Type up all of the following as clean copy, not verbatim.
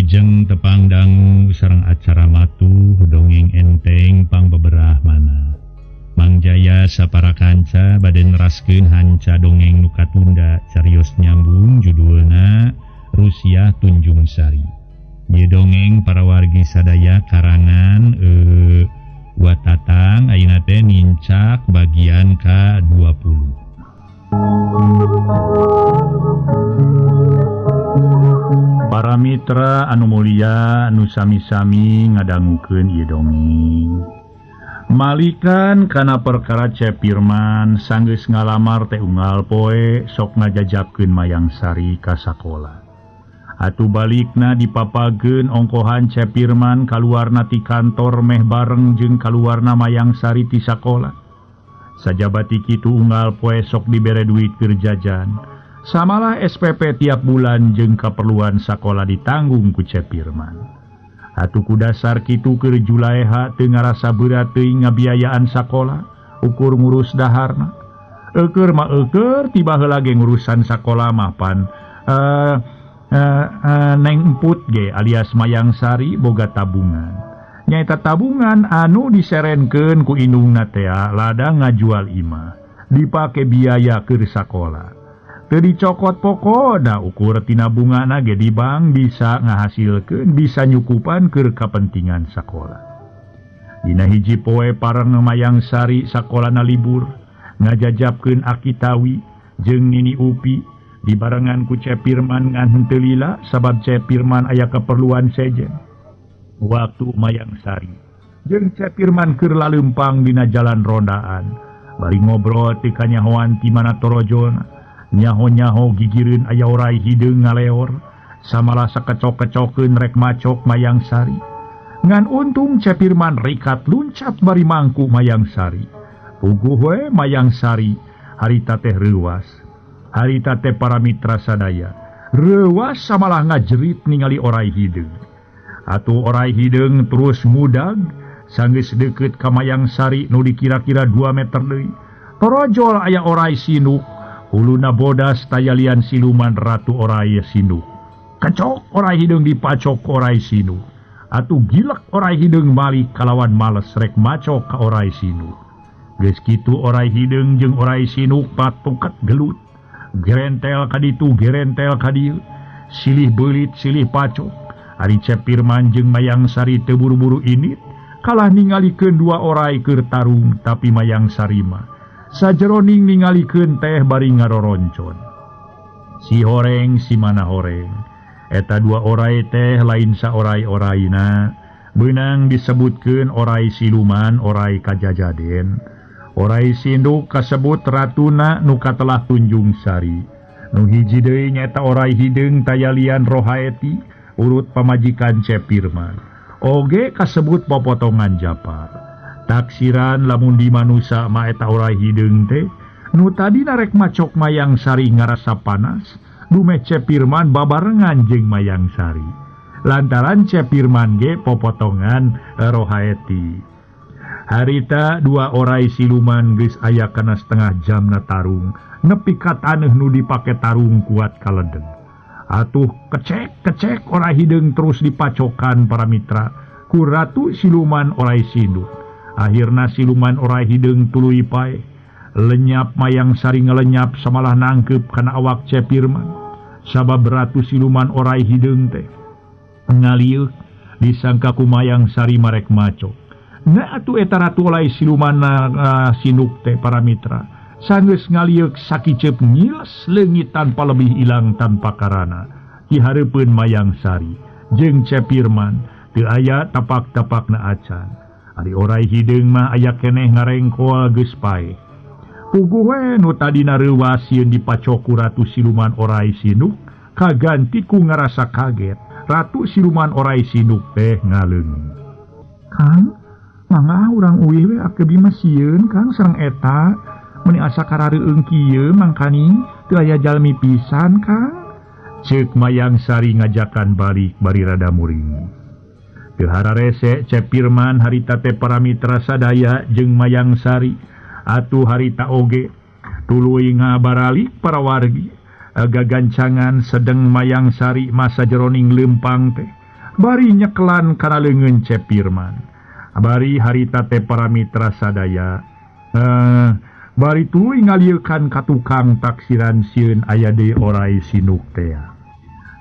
Wilujeng tepangdangu sareng acara matu dongeng enteng pang beberah mana. Mang Jaya sapara kanca bade neraskeun hanca dongeng nu katunda carios nyambung judulna Rusia Tunjung Sari. Ieu dongeng para wargi sadaya karangan Watatang ayeuna teh nincak bagian ka-20. Para mitra anu mulia anu sami-sami ngadangukeun ieu dongeng. Malikan kana perkara Cepirman sanggeus ngalamar teh unggal poe sok ngajajabkeun Mayang Sari ka sakola. Atuh balikna dipapageun ongkohan Cepirman kaluarna ti kantor meh bareng jeung kaluarna Mayang Sari ti sakola. Sajabati kitu unggal poe sok dibere duit keur jajan. Samalah SPP tiap bulan jeung kaperluan sakola ditanggung ku Cepirman. Atuh ku dasar kitu keur Julaiha teu ngarasa berat teuing ngabiayaan sakola, ukur ngurus daharna. Eukeur mah eukeur tiba heula ge ngurusan sakola mah pan Neng Emput ge alias Mayang Sari boga tabungan. Nyaeta tabungan anu diserenkeun ku indungna teh ladang ngajual imah, dipake biaya keur sakola. Teu dicokot pokoda ukur tina bungana ge di bank bisa ngahasilkeun bisa nyukupan keur kapentingan sakola. Dina hiji poe pareng Mayang Sari sakolana libur, ngajajabkeun Akitawi jeung Nini Upi dibarengan ku Cepirman ngan henteu lila sabab Cepirman aya keperluan sejen. Waktu Mayang Sari jeung Cepirman keur laleumpang dina jalan rondaan, bari ngobrol ti kanyahoan ti mana torojona. Nyaho-nyaho gigireun aya orai hideung ngaleor, samalah sakecok-kecokeun rek macok Mayang Sari. Ngan untung Cepirman rikat luncat bari mangku Mayang Sari. Puguh we Mayang Sari harita teh reuwas. Harita teh para mitra sadaya reuwas samalah ngajerit ningali orai hideung. Atuh orai hideung terus mudag sanggeus deukeut ka Mayang Sari nu dikira-kira 2 meter deui. Torojol aya orai sinuk. Huluna bodas tayalian siluman ratu orai sinuk. Kecok orai hideung dipacok orai sinuk. Atuh gilek orai hideung balik kalawan males rek macok ka orai sinuk. Geus kitu orai hideung jeung orai sinuk patuket gelut. Gerentel kaditu gerentel kadieu. Silih beulit silih pacok. Ari Cepirman jeung Mayang Sari teu buru-buru init kalah ningalikeun 2 orai keur tarung tapi Mayang Sari mah sajeroning ningalikeun teh bari ngaroroncon. Si horeng si mana horeng. Eta 2 orai teh lain saorai-oraina. Beunang disebutkeun orai siluman, orai kajajaden. Orai sinduk kasebut ratuna nu katelah Tunjung Sari. Nu hiji deui nyaeta orai hideung tayalian Rohaeti urut pamajikan Cepirman. Oge kasebut popotongan Japar. Taksiran lamun di manusa mah eta orai hideung teh nu tadina rek macok Mayang Sari ngarasa panas, dume Cepirman babarengan jeung Mayang Sari. Lantaran Cepirman ge popotongan Rohaeti. Harita 2 orai siluman geus aya kana setengah jamna tarung, nepi ka taneuh nu dipake tarung kuat kaledeng. Atuh kecek orai hideung terus dipacokan para mitra ku ratu siluman orai sinduk. Akhirna siluman orai hideung tuluy pae. Lenyap Mayang Sari ngelenyap samalah nangkep kana awak Cepirman. Sabab ratu siluman orai hideung teh ngalieuh disangka ku Mayang Sari marek macok. Na atuh eta ratu orai siluman sinduk teh para mitra sanggeus ngalieuh sakicep ngiles leungit tanpa lebih ilang tanpa karana. Di hareupeun Mayang Sari jeung Cepirman teu aya tapak-tapakna acan. Ari orai hideung mah aya keneh ngarengkol geus pae. Puguh we nu tadina reuwas sieun dipacok ku ratu siluman orai sinuk kaganti ku ngarasa kaget. Ratu siluman orai sinuk teh ngaleung. Kang, mangga urang uih we akebi mah sieun Kang sareng eta. Meni asa karareueung kieu mangkani teu aya jalmi pisan Kang. Ceuk Mayang Sari ngajakan balik bari rada muring. Teu hararese Cepirman harita teh para mitra sadaya jeung Mayang Sari. Atuh harita oge tuluy ngabaralik para wargi. Gagancangan sedeng Mayang Sari masa jeroning leumpang teh bari nyeklan kana leungeun Cepirman. Bari harita teh para mitra sadaya bari tuluy ngaliekan ka tukang taksiran sieun aya deui orai sinuk teh.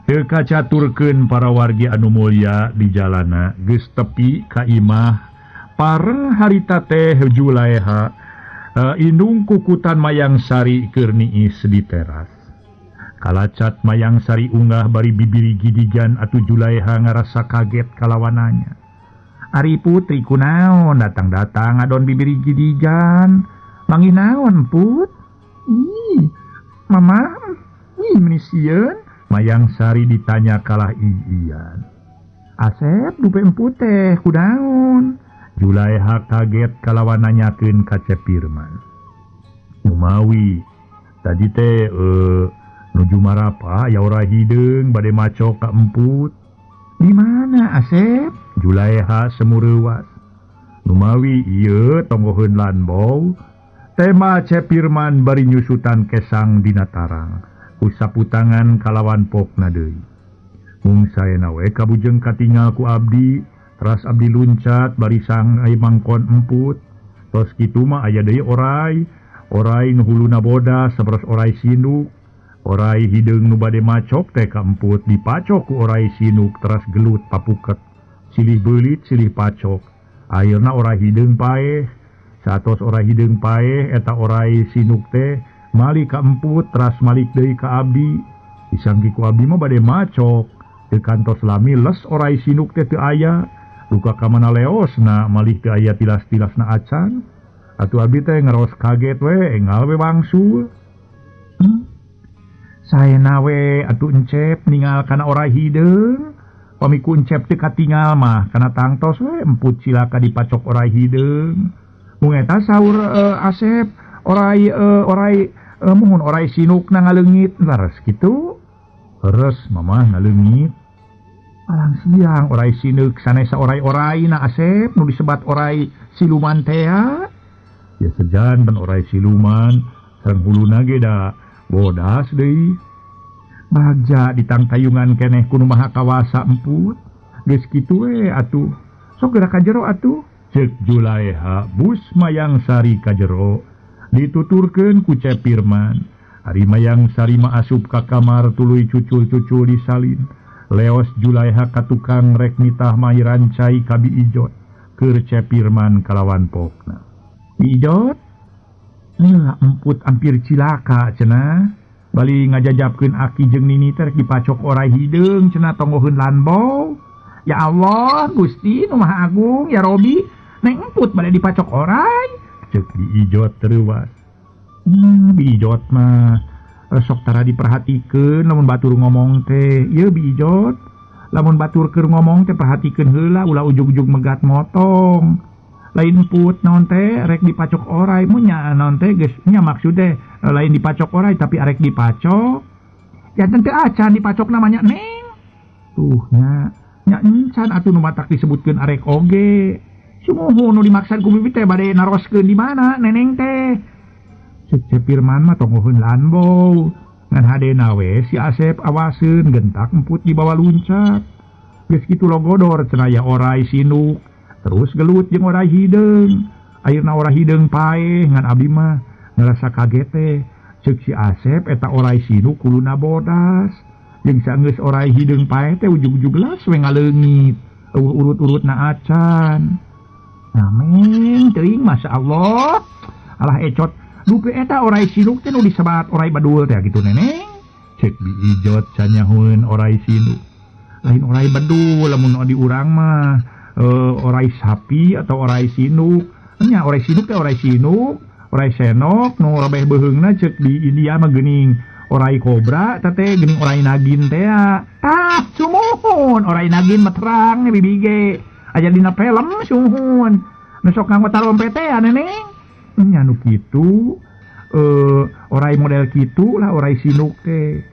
Teu kacaturkeun para wargi anu mulya di jalana geus tepi ka imah pareng harita teh Julaiha indung kukutan Mayang Sari keur niis di teras. Kalacat Mayang Sari unggah bari bibiri gidigan atuh Julaiha ngarasa kaget kalawananya. Ari putri kunaon datang-datang adon bibiri gidigan. Mangi naon put? Ih, mama, ih menisieun. Mayang Sari ditanya kalah iian. Asep dupe emput teh kunaon? Julaiha kaget kalawan nanyakeun ka Cepirman. Umawi, tadi teh nuju marapa ya ora hideung bade macok ka emput. Di mana Asep? Julaiha semureuwas. Numawi ieu tonggoheun lanbau. Tema Cepirman bari nyusutan kesang dina tarang. Ku tangan kalawan pokna deui. Mung saena we kabujeng katinggal ku abdi, teras abdi luncat bari sang ai mangkon emput. Tos kitu mah aya deui orai nu huluna bodas saberes orai sinuk. Orai hideung nu bade macok teh ka emput dipacok ku orai sinuk teras gelut papuket. Silih beulit silih pacok. Ayeuna orai hideung paeh. Satos orai hideung paeh eta orai sinuk teh malik ka emput teras malik deui ka abdi. Disangki ku abdi mah bade macok. Teu kantos lami les orai sinuk teh teu aya. Luka ka mana leosna malih teu aya tilas-tilasna acan. Atuh abdi teh ngaros kaget we enggal we wangsul. Saena we atuh encep ningal kana orai hideung. Pamiku encep teu katingal mah kana tangtos we emput cilaka dipacok orai hideung. Mung eta saur Asep orai muhun orai sinukna ngaleungit laras kitu. Heures mamah ngaleungit. Alang siang orai sinuk sanesa orai-orai na Asep nu disebat orai siluman teh. Ya sejan dan orai siluman sareng huluna ge da bodas deui. Bagja ditang tayungan keneh kudu maha kawasa emput. Geus kitu we atuh. Sok geura ka jero atuh. Ceuk Julaiha bus Mayang Sari ka jero. Dituturkeun ku Cepirman. Ari Mayang Sari mah asup ka kamar tuluy cucul-cucul disalin. Leos Julaiha ka tukang rek nitah mahiran cai ka Biijot. Keur Cepirman kalawan pokna. Biijot? Nya emput ampir cilaka cenah. Bali ngajajabkeun aki jeung nini teh dipacok orai hideung cenah tonggoheun lanbau. Ya Allah, Gusti nu Maha Agung, ya Robi, neng emput bade dipacok orai. Ceuk Biijot tereuwas. Biijot mah sok tara diperhatikeun lamun batur ngomong teh. Ieu Biijot, lamun batur keur ngomong teh perhatikeun heula ulah ujug-ujug megat motong. Lain emput naon teh rek dipacok orai munya naon teh geus nya maksud teh lain dipacok orai tapi arek dipacok. Ya teu acan dipacok namanya neng. Nya encan atuh nu matak disebutkeun arek oge. Sumuhun nu dimaksan ku bibit teh bade naroskeun di mana neneng teh. Ceuk Cepirman mah tonggoheun lanbau. Ngan hadena we si Asep awaseun gentak emput dibawa luncat. Geus kitu logodor cenah ya orai sinuk. Terus gelut jeung orai hideung. Ayeuna orai hideung paeh ngan abdi mah ngerasa kaget teh. Ceuk si Asep eta orai sinuk kuluna bodas. Jeung saenggeus orai hideung paeh teh ujug-ujug gelas we ngaleungit. Urut-urutna acan. Amin teuing masyaallah. Alah ecot dupe eta orai sinuk teh nu disebat orai badul teh kitu neneng. Ceuk Biijot canyahoeun orai sinuk. Lain orai badul lamun di urang mah orai sapi atau orai sinuk. Nya orai sinuk teh orai sinuk, orai senok nu rabeh beuheungna ceuk di India mah geuning orai kobra teh geuning orai nagin teh. Tah sumuhun orai nagin mah terang bibige. Aya dina film sumuhun. Nu sok nganggo tarompet teh neneng. Nya nu kitu orai model kitu lah orai sinuk teh.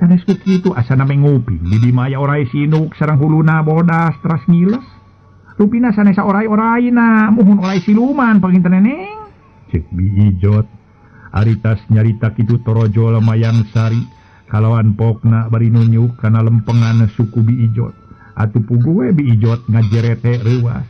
Sanes ku kitu asana menguping di dieu mah aya orai sinuk sareng huluna bodas teras ngiles. Rupina sanesa orai-oraina, muhun orai siluman panginten neneng. Ceuk Biijot. Aritas nyarita kitu torojol Mayang Sari kalawan pokna bari nunyuk kana lempengan suku Biijot. atuh pugu we biijot ngajerete reuwas.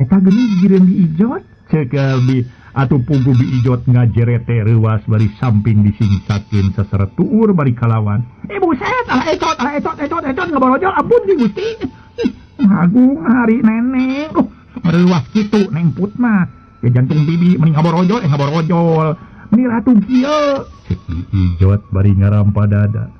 Eta geuning gireun biijot ceuk bi atuh pugu biijot ngajerete reuwas bari samping disingsakeun saseret tuur bari kalawan. Buset, etot ngaborojol ampun di Gusti. Agung hari neneng. Reuwas kitu neng put mah. Ya jantung bibi mending ngaborojol. Ni ratu kieu. Ceuk biijot bari ngarampa dada.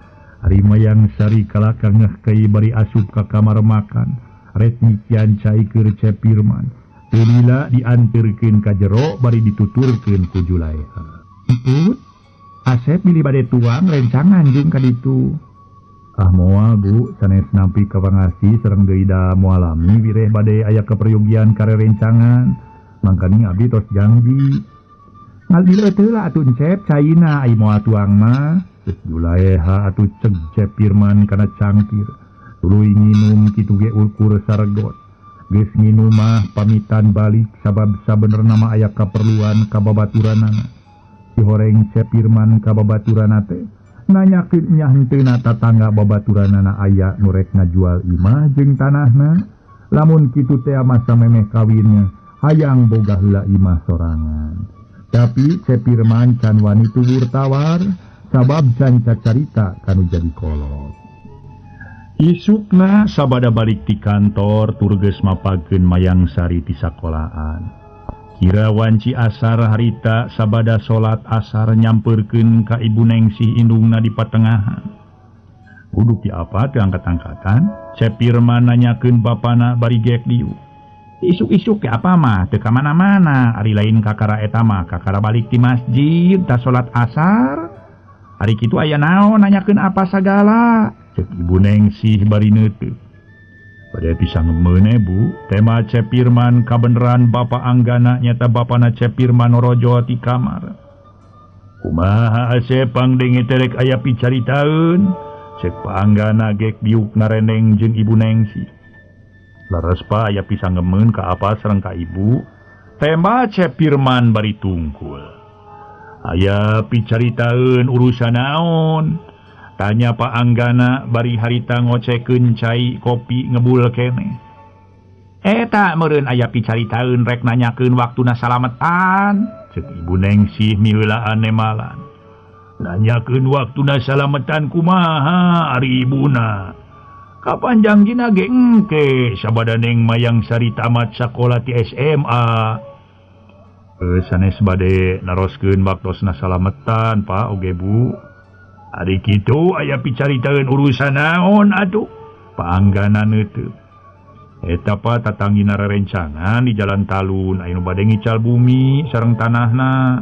Ari Mayang Sari kalakang ngeh kei bari asup ka kamar makan. Ret nyician cai keur Cepirman. Teu lila dianterkeun ka jero bari dituturkeun ku Julaiha. Emput, Asep bilih bade tuang rencangan jeung ka ditu. Ah moal Bu, sanes nampi ka pangasi sareng deui da moalami wireh bade aya kaperyogian kare rencangan. Mangkani abdi tos janji. Ngalila teu lah atuh Cep caina ai moal tuang mah. Julaiha atuh ceg Cepirman kana cangkir. Tuluy nginum kitu ge ukur saregot. Geus nginum mah pamitan balik sabab sabenerna mah aya kaperluan ka babaturanana. Si horeng Cepirman ka babaturanna teh nanyakeun nya henteuna tatangga babaturanana aya nu rek ngajual imah jeung tanahna. Lamun kitu teh masa memeh kawinnya hayang boga heula imah sorangan. Tapi Cepirman can wani tuwur tawar. Sabab can cacarita kanu jadi kolot. Isukna sabada balik di kantor turges mapageun Mayang Sari ti sakolahan. Kira wanci asar harita sabada salat asar nyamperkeun ka Ibu Nengsih indungna di patengahan. Kudu ti apa teu angkat-angkatan, Cepirman nanyakeun bapana bari gek diu. Isuk-isuk ke apa mah teu ka mana-mana, ari lain kakara eta mah kakara balik di masjid ta salat asar. Hari kitu aya naon nanyakeun apa sagala. Ceuk Ibu Nengsih bari neuteu. Bade pisang meuneh Bu, tema Cepirman kabeneran bapa anggana nyata bapana Cepirman norojo ti kamar. Kumaha Asep pangdenge terek aya picaritaeun? Ceuk paanggana gek biuk ngareneng jeung Ibu Nengsih. Leres pa aya pisang meun ka apa sareng ka Ibu. Tema Cepirman bari tungkul. Aya picaritaeun urusan naon? Tanya Pak Anggana bari harita ngocekeun cai kopi ngebul kene. Eta meureun aya picaritaeun rek nanyakeun waktuna salametan. Ceuk Ibu Nengsih miheulaan nemalan. Nanyakeun waktuna salametan kumaha ari ibuna? Kapan jangjina ge engke sabada Neng Mayang Sari tamat sakola ti SMA. Sanes bade naroskeun baktosna salametan Pak oge Bu. Ari kitu aya picaritaeun urusan naon atuh? Paanggana neuteu. Eta pa tatanggina rerencangan di Jalan Talun aya nu bade ngical bumi sareng tanahna.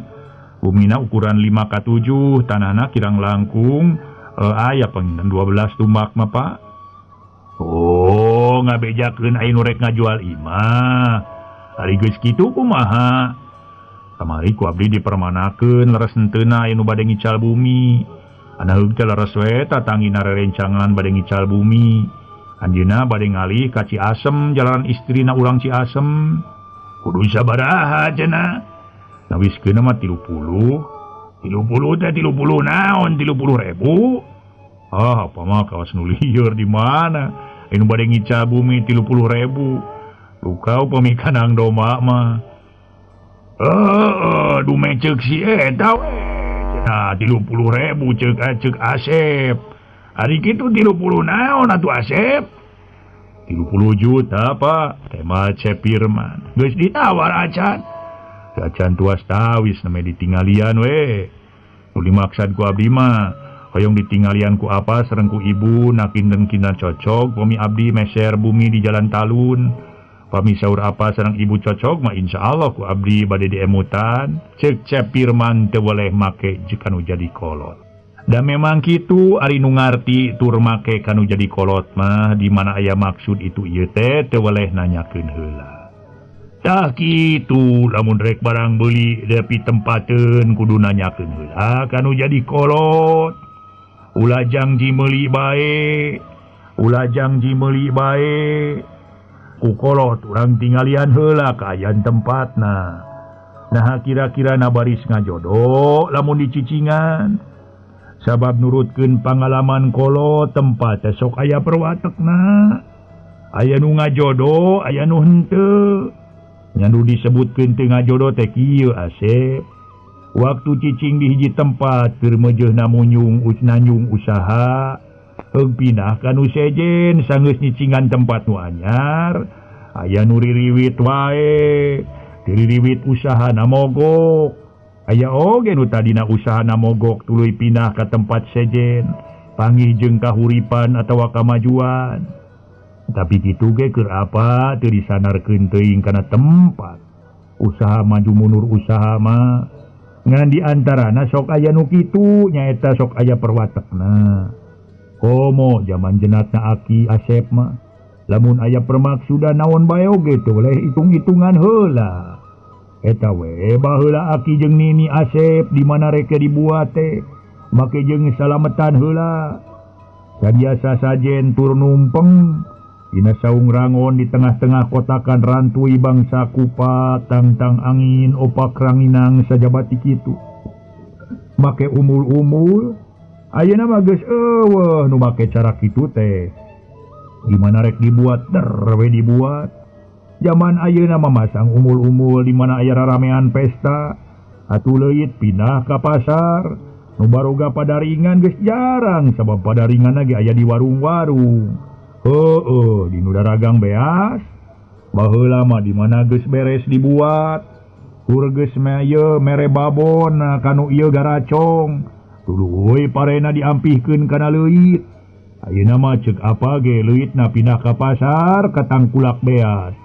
Bumina ukuran 5x7, tanahna kirang langkung aya penginan 12 tumak mah Pak. Oh, ngabejakeun aya nu rek ngajual imah. Ari geus kitu kumaha? Kamari ku abdi dipermanakeun leres henteuna aya nu bade ngical bumi. Ana heug teh leres we tatanggina rerencangan bade ngical bumi. Anjeunna bade ngalih ka Ciasem jalanan istrina urang Ciasem. Kudu sabaraha cenah? Nawiskeunna mah 30. 30 teh 30 naon 30.000? Ah, apa mah kawas nu lieur di mana? Anu bade ngical bumi 30.000. Lukau pemikanang doma mah. Dume ceuk si eta we. Cenah 30.000 ceuk Asep. Ari kitu 30 naon atuh Asep? 30 juta Pak. Tema Cepirman. Geus ditawar acan. Acan tuas tawis name ditinggalian we. Nu dimaksad ku abdi mah hoyong ditinggalian ku apa sareng ku ibu nakinden-kinden cocok pami abdi meser bumi di Jalan Talun. Pami saur apa sareng ibu cocok mah insyaallah ku abdi bade diemutan. Ceuk Cepirman teu boleh make kanu jadi kolot. Da memang kitu ari nu ngarti tur make kanu jadi kolot mah di mana aya maksud itu ieu teh teu boleh nanyakeun heula. Tah kitu lamun rek barang beuli depi tempateun kudu nanyakeun heula kanu jadi kolot. Ulah janji meuli bae. Ulah janji meuli bae. Ku kolot urang tinggalian heula ka ayan tempatna. Nah kira-kira nabaris ngajodo lamun dicicingan. Sabab nurutkeun pangalaman kolot tempat sok aya perwatekna. aya nu ngajodo aya nu henteu nya nu disebutkeun teu ngajodo teh kieu Asep. Waktu cicing di hiji tempat keur meujeuhna munyung usnanyung usaha heug pindah ka nu sejen sanggeus nyicingan tempat nu anyar aya nu ririwit wae ririwit usahana mogok aya oge nu tadina usahana mogok tuluy pindah ka tempat sejen panggih jeung kahuripan atawa kamajuan tapi kitu ge keur apa teu disanarkeun teuing kana tempat usaha maju mundur usaha mah ngan di antarana sok aya nu kitu nyaeta sok aya perwatekna. Komo zaman jenatna Aki Asep mah lamun aya permaksudan naon bae oge teu leh hitung-hitungan heula. Eta we baheula Aki jeung Nini Asep di mana rek dibuat teh make jeung salametan heula. Sadiasa sajen tur numpeng dina saung rangon di tengah-tengah kotakan rantui bangsa kupat tangtang angin opak ranginang sajabati kitu make umul-umul ayeuna mah geus eueuh nu make cara kitu teh gimana rek dibuat we dibuat zaman ayeuna mah masang umul-umul di mana aya raramean pesta atuh leuit pindah ka pasar nu baroga padaringan geus jarang sabab padaringan ge aya di warung-warung. Di nu daragang beas baheula mah di mana geus beres dibuat tur geus mere babon kanu ieu garacong tuluy parena diampihkeun kana leuit ayeuna mah ceuk apa ge leuitna pindah ka pasar ka tangkulak beas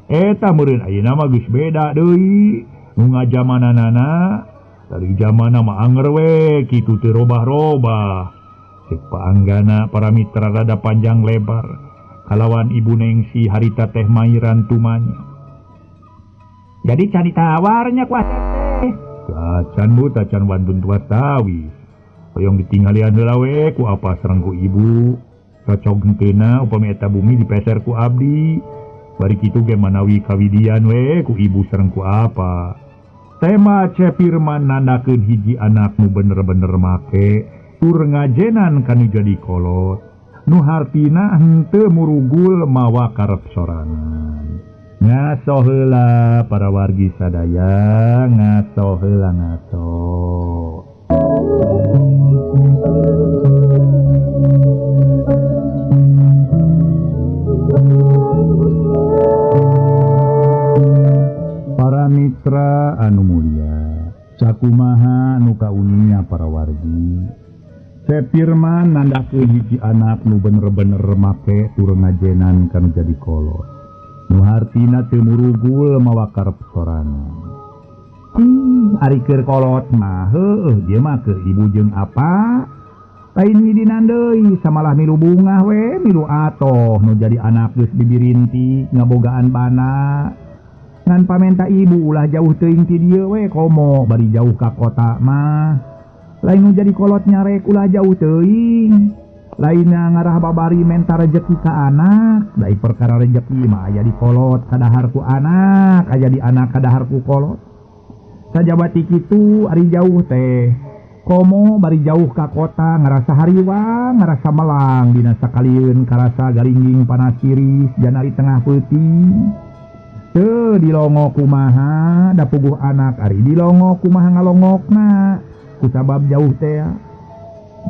eta meureun ayeuna mah geus beda deui nu ngajamanana dari zamana mah anger we kitu teu robah-robah. Cek paanggana para mitra rada panjang lebar kalawan Ibu Nengsi harita teh mairan tumanya. Jadi cari tawarnya ku Asep teh. Tacan bu tacan wantun tua tawi. Hoyong ditinggalian heula we ku apa sareng ku ibu. Cocok genteuna upami eta bumi dipeser ku abdi. Bari kitu ge manawi kawidian we ku ibu sareng ku apa. Tema Cepirman nandakeun hiji anak nu bener-bener make tur ngajenan kanu jadi kolot nu hartina henteu murugul mawa karep sorangan. Ngaso heula para wargi sadaya ngaso heula ngaso. Para mitra anu mulia sakumaha anu kaunia para wargi Cepirman nandakeun hiji anak nu bener-bener make tur ngajenan kanu jadi kolot nu hartina teu murugul mawa karep sorangan. Ari keur kolot mah heueuh ieu mah keur ibu jeung apa lain hidinan deui samalah milu bunga we milu atoh nu jadi anak geus bibirinti ngabogaan bana ngan pamenta ibu ulah jauh teuing ti dieu we komo bari jauh ka kota mah lain nu jadi kolot nyarek ulah jauh teuing lainna ngarah babari menta rejeki ka anak dai perkara rejeki mah aya di kolot kadahar ku anak aya di anak kadahar ku kolot sajabati kitu ari jauh teh komo bari jauh ka kota ngarasa hariwang ngarasa melang dina sakalieun karasa garingging panas tiris janari tengah peuting teu dilongo kumaha da puguh anak ari dilongo kumaha ngalongokna kusabab jauh teh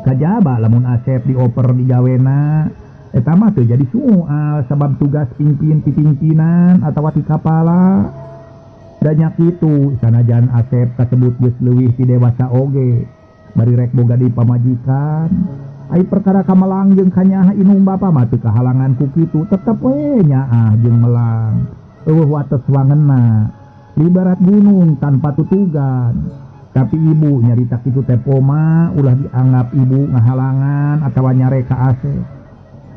kajaba lamun Asep dioper digawena eta mah teu jadi soal sabab tugas pimpin ti pimpinan atawa ti kapala danya kitu sanajan Asep kasebut geus leuwih ti dewasa oge bari rek boga di pamajikan ai perkara kamelang jeung kanyaha inung bapa mah teu kahalangan ku kitu tetep we nyaah jeung melang eueuh wates wangenna ibarat gunung tanpa tutugan. Tapi ibu nyarita kitu teh poma ulah dianggap ibu ngahalangan atawa nyare ka Asep.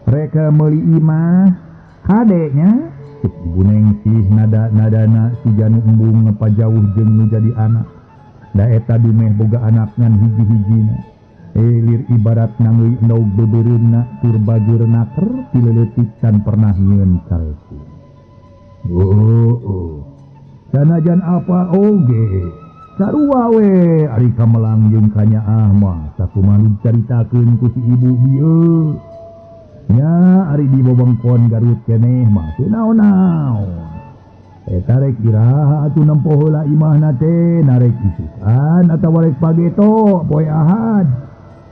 Reka meuli imah kadenya Ibu Nengsi nada-nadana si janu embung ngapajauh jeung nu jadi anak. Da eta dumeh boga anak ngan hiji-hijina. Lir ibarat nangeuy endog beubeureunnna tur bageurna ker tileutik can pernah nyieun careuti. Sanajan apa oge sarua we ari kamelang jeung kanyaah mah sakumaha caritakeun ku si ibu ieu nya ari di wewengkon Garut keneh mah teu naon-naon. Eta rek iraha atuh nempo heula imahna teh narek isukan atawa rek pageto poe Ahad.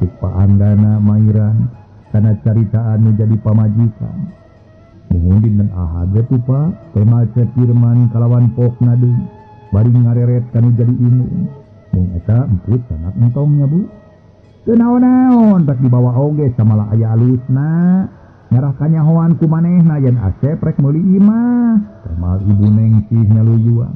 Cek paanggana mairan kana carita anu jadi pamajikan. Muhun dinten Ahad we tuh Pak, tema Firman kalawan pokna deui bari ngareret kanu jadi imung. Mung eta emput sanak entongnya Bu. Teu naon-naon tak dibawa oge samala aya alusna. Nyarah kanyahoan ku manehna yen Asep rek meuli imah. Temal ibu Neng sih nyalujuan.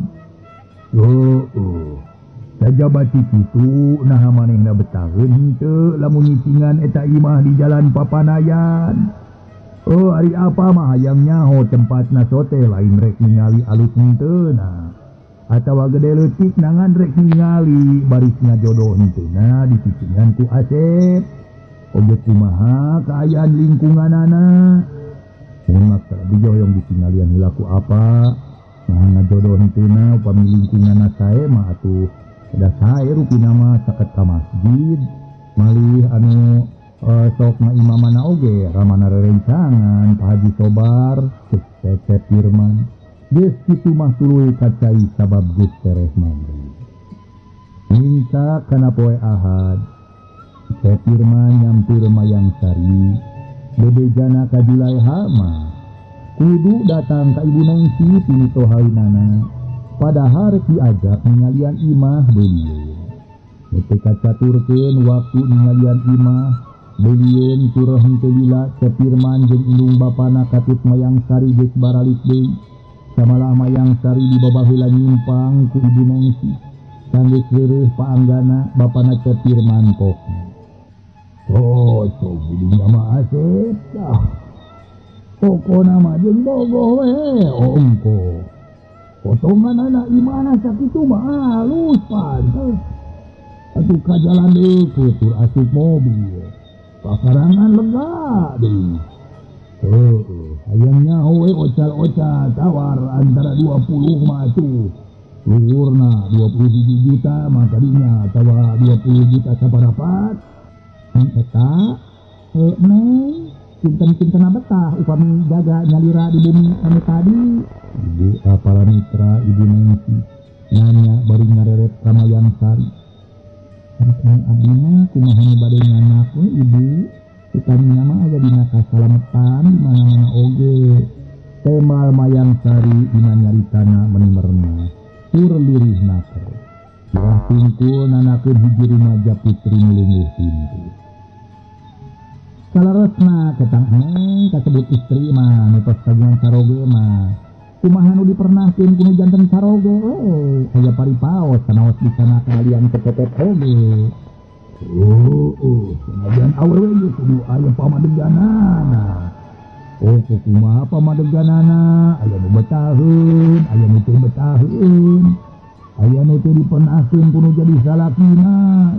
Saja bati kitu nah manehna betaheun henteu lamun nyicingan eta imah di jalan Papanayan. Ari apa mah hayang nyaho tempatna sote lain rek ningali alus henteuna. Atawa gede leutik nangan rek ningali baris ngajodoh henteuna dicicingan ku Asep. Oge kumaha kaayaan lingkunganana. Mun maksa dijoyong ditingalian hilaku apa nah ngajodoh henteuna upami lingkunganna sae mah atuh da sae rupina mah saket ka masjid malih anu sok ngaimamana oge ramana rerencangan Pak Haji Sobar cek Firman geus kitu mah tuluy kacai sabab geus tereh maghrib. Minta kana poe Ahad Cek Firman nyampir Mayang Sari bebejana ka Julaiha mah kudu datang ka Ibu Nengsi pinito haunana padahal diajak ningalian imah beliau. Mete kacaturkeun waktu ningalian imah beliau turah henteu lila Cek Firman jeung indung bapana Katut Mayang Sari geus baralik deui. Samalah Mayang Sari dibabah heula nyimpang ku Ibu Nengsi. Sanggeus leureus paanggana bapana Cek Firman pokna. Budi nama Asep dah. Pokok nama jeung bogoh we ongko. Potongan anak imana sakitu mah halus pantes. Atuh ka jalan deui tur asup mobil. Pakarangan lega deui. Hayang nyaho we ocal-ocal tawar antara 20 mah atuh. Luhurna 27 juta mah tadinya atawa 20 juta sabarapat. Eta Neng cinten-cintena betah upami jaga nyalira di bumi anu tadi. Ibu apala mitra Ibu Nengsi nanya bari ngareret ka Mayang Sari. Kang abdi mah kumaha nu bade nyanak we Ibu? Utamina mah aya dina kasalametan di mana-mana oge. Temal Mayang Sari dina nyaritana menimerna tur lirihna teh. Kirah tungkul nanakeun hiji rumaja putri nulungguh pintu. Salaresna ketang Neng kasebut istri mah netos kagungan saroge mah kumaha nu dipernahkeun ku janten saroge we aya paripaos sanaos disana kalian kepepet oge. Sanajan awewe geus kudu aya pamadeganana. Kumaha pamadeganana aya nu betaheun aya nu teu betaheun. Aya nu teu dipernahkeun kudu jadi salakina,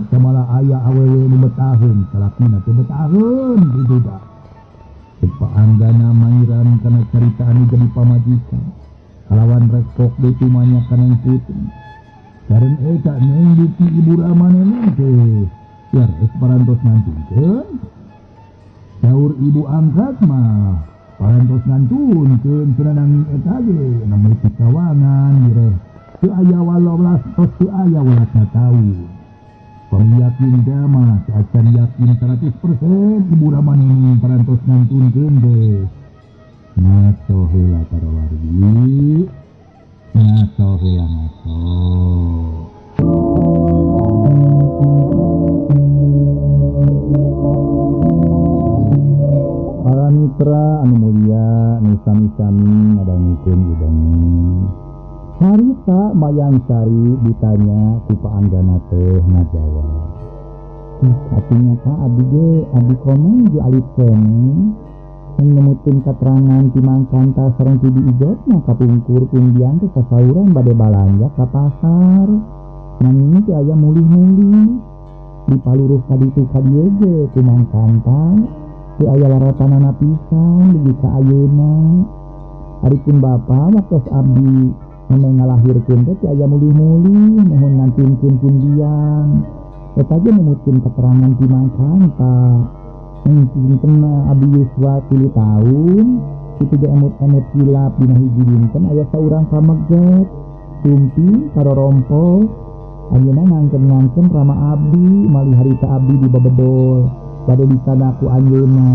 samalah aya awewe nu betaheun salakina teu betaheun kitu da. Paanggana mairan kana carita anu jadi pamajikan. Kalawan rekok deui tumanya kana putri. Sareng eta Neng duki Ibu Ramanena teh. Biar parantos ngantungkeun. Saur ibu angkat mah parantos ngantunkeun cenah eta ge namun pikawangan mireh. Teu aya 18 tos teu aya 18 tahun. Pangyakin mah acan yakin 100% Ibu Ramaneni parantos ngantunkeun teh. Ngaco heula para wargi. Ngaco heula ngaco. Para mitra anu mulia nu sami-sami ngadangkeun idangi. Harita Mayang Sari ditanya ku paanggana teh ngajawab. Artinya ka abdi ge abdi komeng di alit kene yang nemutin keterangan timangkanta sareng ti diijotna kapungkur kundian teh kasauran bade balanja ka pasar. Nanging teh aya mulih-mulih dipaluruh ka ditu ka dieu ge timangkanta teu aya laratanana pisan dugi ka ayeuna. Aripun bapa waktos abdi memang ngalahirkeun teh aya mulih-mulih mohon ngantunkeun kundian. Eta ge nemutkeun keterangan timangkanta kena abdi yuswa 3 tahun itu ge emut-emut hilap dina hiji dinten aya saurang pameget tumpi karo rompo ayeuna ngangkeun rama abdi malih harita abdi di babedol bade disana ku anjeunna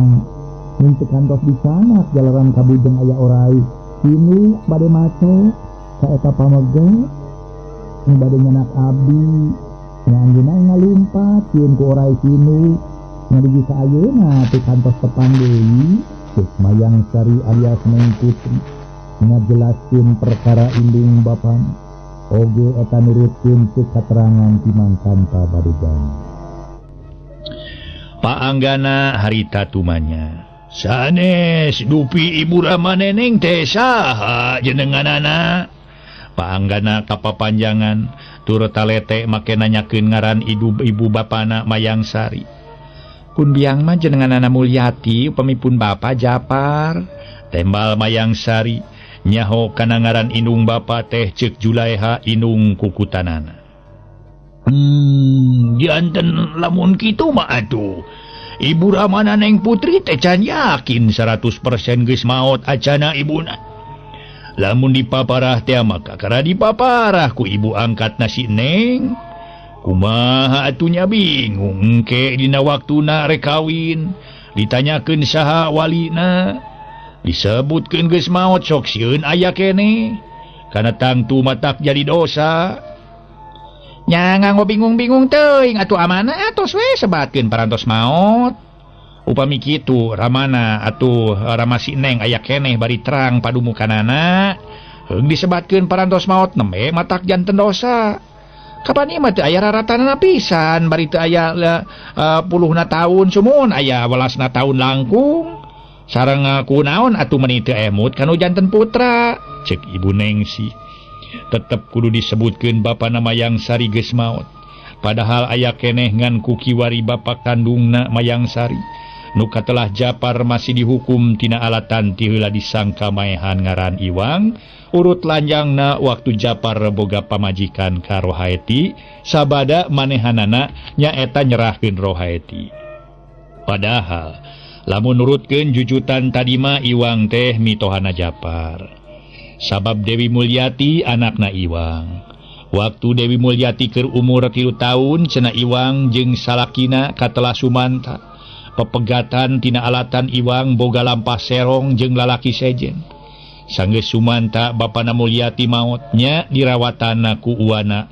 mun teu kantos disana jalaran kabujeng aya orai kini bade maco ka eta pameget nu bade nyanak abdi anjeunna ngalumpat sieun ku orai kini ngadigi ka ayeuna teu kantos tepang deui geus mayang sari alias Neng Putri ngajelaskeun perkara indung bapana oge eta nurutkeun teu katerangan ti mangkan pabarugan. Paanggana harita tumanya sanes dupi ibu Rama Neneng teh saha jenenganana. Paanggana kapapanjangan tur talete make nanyakeun ngaran ibu bapana Mayang Sari. Kun biang mah jenenganana Mulyati upamipun bapa Japar. Tembal Mayang Sari nyaho kana ngaran indung bapa teh ceuk Julaiha indung kukutanana. Dianten lamun kitu mah atuh Ibu Rama Neng Putri teh can yakin 100% geus maot acana ibuna. Lamun dipaparah teh maka kara dipaparah ku ibu angkatna si Neng. Kumaha atunya bingung engke dina waktuna rek kawin ditanyakeun saha walina disebutkeun geus maot sok sieun aya keneh kana tangtu matak jadi dosa. Nya nganggo bingung-bingung teuing atuh amana atos we sebatkeun parantos maot. Upami kitu Ramana atuh Rama si Neng aya keneh bari terang padumukanana heung disebatkeun parantos maot nembe matak janten dosa. Kapan ieu mah teu aya raratanana pisan bari teu aya puluhna taun sumun aya 18na taun langkung sareng kunaon atuh meuni teu emut kanu janten putra ceuk ibu Nengsi. Tetep kudu disebutkeun bapana Mayang Sari geus maot padahal aya keneh ngan ku kiwari bapa kandungna Mayang Sari nu katelah Japar masih dihukum tina alatan ti heula disangka maehan ngaran Iwang. Urut lanjangna waktu Japar boga pamajikan ka Rohaeti sabada manehanana nyaeta nyerahkeun Rohaeti. Padahal lamun nurutkeun jujutan tadi mah Iwang teh mitohana Japar. Sabab Dewi Mulyati anakna Iwang. Waktu Dewi Mulyati keur umur 3 tahun cenah Iwang jeung salakina katelah sumanta. Pepegatan tina alatan Iwang boga lampah serong jeung lalaki sejen. Sanggeus sumanta bapana Mulyati maotnya dirawatana ku uwana.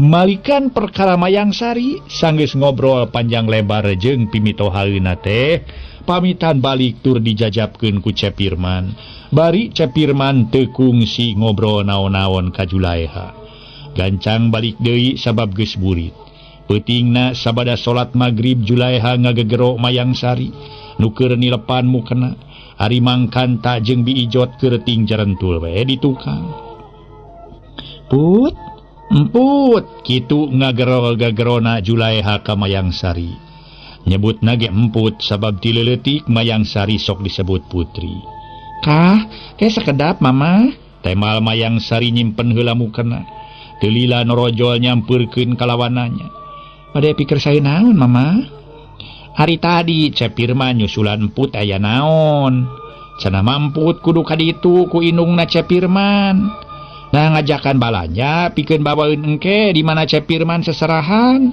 Malikan perkara Mayang Sari sanggeus ngobrol panjang lebar jeung pimitohaeuna teh pamitan balik tur dijajabkeun ku Cepirman. Bari Cepirman teu kungsi ngobrol naon-naon ka Julaiha. Gancang balik deui sabab geus burit. Peutingna sabada salat magrib Julaiha ngagegero Mayang Sari nu keur nilepan mukena. Ari mangkanta jeung biijot keur ting jarentul we di tukang. Put, emput, kitu ngagero-gagerona Julaiha ka Mayang Sari. Nyebutna ge emput sabab ti leuleutik Mayang Sari sok disebut putri. Kah, teh sakedap mama. Temal Mayang Sari nyimpen heula mukena. Teu lila norojol nyampeurkeun kalawananya. Bade pikir sae naon mama? Hari tadi Cepirman nyusulan emput aya naon. Cenah mamput kudu kaditu ku indungna Cepirman. Nah ngajakan balanja pikeun babaeun engke di mana Cepirman seserahan.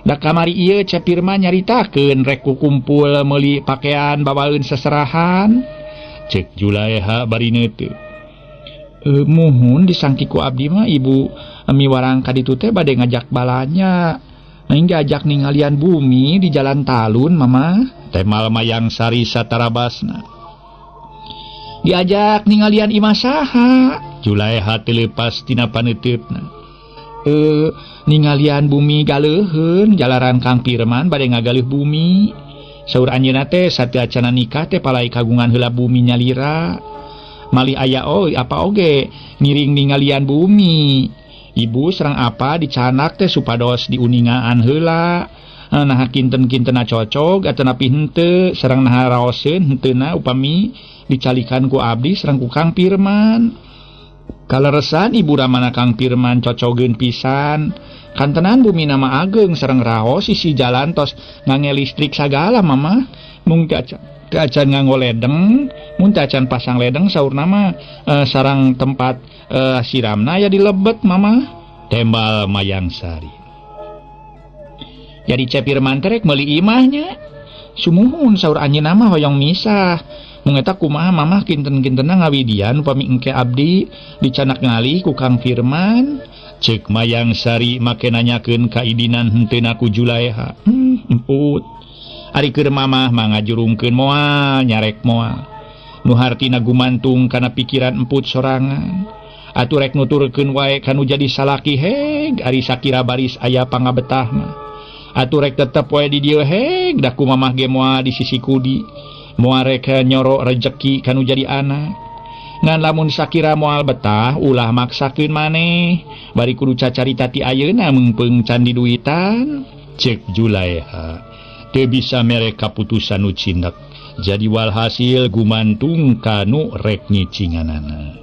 Da kamari ieu Cepirman nyaritakeun rek kumpul meuli pakaian babaeun seserahan. Cek Julaiha bari neuteu. Muhun disangki ku abdi mah ibu miwarang kaditu teh bade ngajak balanja. Aing diajak ningalian bumi di jalan talun mama. Temal Mayang Sari satarabasna. Diajak ningalian imah saha? Julaiha teu leupas tina paneuteupna. Ningalian bumi galeuheun jalaran Kang Pirman bade ngagaleuh bumi. Saur anjeunna teh satea acan nikah teh palai kagungan heula bumi nyalira. Malih aya apa oge ngiring ningalian bumi. Ibu serang apa dicanak teh supados diuningaan heula. Nah kinten-kintena cocok atau napi henteu serang nah raoseun henteuna upami dicalikan ku abdi serang ku Kang Pirman. Kaleresan ibu ramana Kang Pirman cocogeun pisan. Kantenan bumi nama ageng serang raos isi jalan tos ngangge listrik sagala mama. mung acan nganggo ledeng, mun acan pasang ledeng saur nama sarang tempat siramna ya dilebet mama, tembal Mayang Sari. Jadi Cepirman terek meuli imahnya. Sumuhun saur anjeunna mah hoyong misah. Mung eta kumaha mamah kinten-kintenna ngawidian upami engke abdi dicanak ngali ku Kang Firman. Ceuk Mayang Sari make nanyakeun kaidinan henteuna ku Julaiha. Emput. Ari keur mamah mangajurungkeun moal nyarek moal. Nu hartina gumantung kana pikiran emput sorangan. Atuh rek nuturkeun wae kanu jadi salaki heg ari sakira baris aya pangabetah mah. Atuh rek tetep wae di dieu heg da ku mamah ge moal di sisi kudi. Moal rek nyoro rejeki kanu jadi anak. Ngan lamun sakira moal betah ulah maksakeun maneh bari kudu cacarita ti ayeuna meungpeung can di duitan. Ceuk Julaiha teu bisa mere kaputusan nu cindak jadi walhasil gumantung kanu rek nyicinganana.